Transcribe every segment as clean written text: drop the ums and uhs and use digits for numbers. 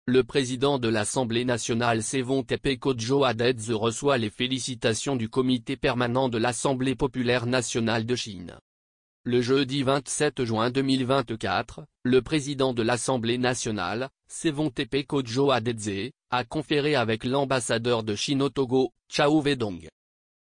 le président de l'Assemblée nationale Sevon Tepe Kodjo Adedze reçoit les félicitations du comité permanent de l'Assemblée populaire nationale de Chine. Le jeudi 27 juin 2024, le président de l'Assemblée nationale, Sevon Tepe Kodjo Adedze, a conféré avec l'ambassadeur de Chine au Togo, Chao Wedong.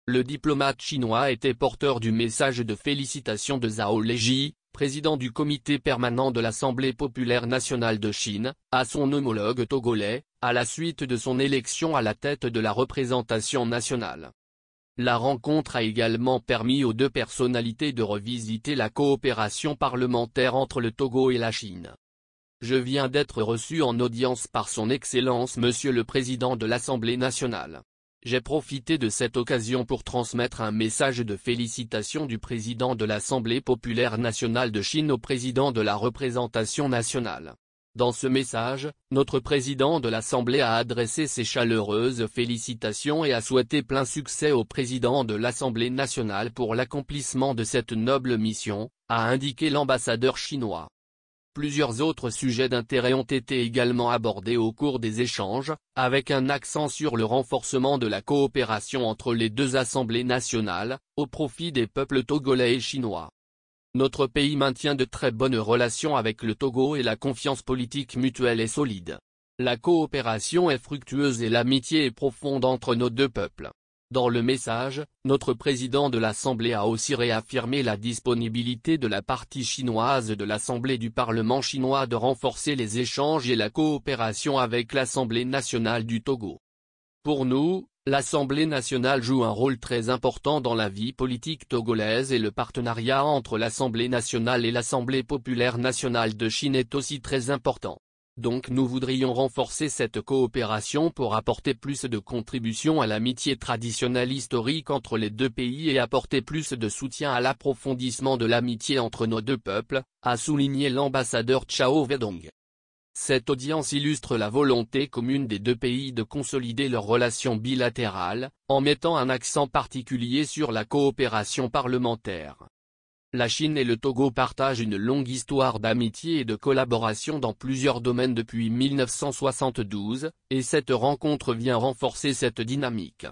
Le diplomate chinois était porteur du message de félicitations de Zhao Leji, président du comité permanent de l'Assemblée populaire nationale de Chine, à son homologue togolais, à la suite de son élection à la tête de la représentation nationale. La rencontre a également permis aux deux personnalités de revisiter la coopération parlementaire entre le Togo et la Chine. Je viens d'être reçu en audience par son Excellence Monsieur le Président de l'Assemblée nationale. J'ai profité de cette occasion pour transmettre un message de félicitations du président de l'Assemblée populaire nationale de Chine au président de la représentation nationale. Dans ce message, notre président de l'Assemblée a adressé ses chaleureuses félicitations et a souhaité plein succès au président de l'Assemblée nationale pour l'accomplissement de cette noble mission, a indiqué l'ambassadeur chinois. Plusieurs autres sujets d'intérêt ont été également abordés au cours des échanges, avec un accent sur le renforcement de la coopération entre les deux assemblées nationales, au profit des peuples togolais et chinois. Notre pays maintient de très bonnes relations avec le Togo et la confiance politique mutuelle est solide. La coopération est fructueuse et l'amitié est profonde entre nos deux peuples. Dans le message, notre président de l'Assemblée a aussi réaffirmé la disponibilité de la partie chinoise de l'Assemblée du Parlement chinois de renforcer les échanges et la coopération avec l'Assemblée nationale du Togo. Pour nous, l'Assemblée nationale joue un rôle très important dans la vie politique togolaise et le partenariat entre l'Assemblée nationale et l'Assemblée populaire nationale de Chine est aussi très important. Donc nous voudrions renforcer cette coopération pour apporter plus de contributions à l'amitié traditionnelle historique entre les deux pays et apporter plus de soutien à l'approfondissement de l'amitié entre nos deux peuples, a souligné l'ambassadeur Chao Wedong. Cette audience illustre la volonté commune des deux pays de consolider leurs relations bilatérales, en mettant un accent particulier sur la coopération parlementaire. La Chine et le Togo partagent une longue histoire d'amitié et de collaboration dans plusieurs domaines depuis 1972, et cette rencontre vient renforcer cette dynamique.